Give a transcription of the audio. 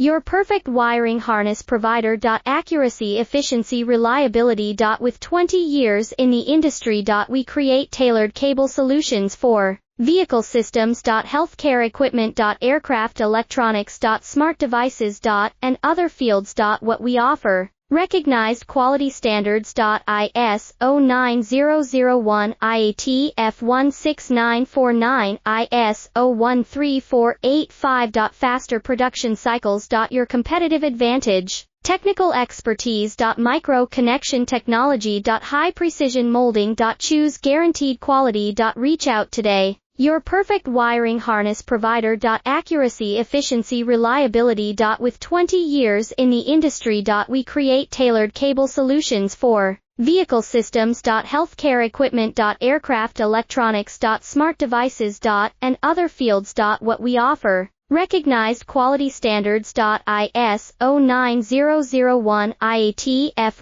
Your perfect wiring harness provider. Accuracy, efficiency, reliability. With 20 years in the industry. We create tailored cable solutions for vehicle systems. Healthcare equipment. Aircraft electronics. Smart devices. And other fields. What we offer. Recognized quality standards. ISO 9001, IAT F16949, ISO 13485. Faster production cycles. Your competitive advantage. Technical expertise. Micro-coaxial technology. High precision molding. Choose guaranteed quality. Reach out today. Your perfect wiring harness provider. Accuracy, efficiency, reliability. With 20 years in the industry. We create tailored cable solutions for vehicle systems. Healthcare equipment. Aircraft electronics. Smart devices. And other fields. What we offer. Recognized quality standards. ISO 9001, IAT F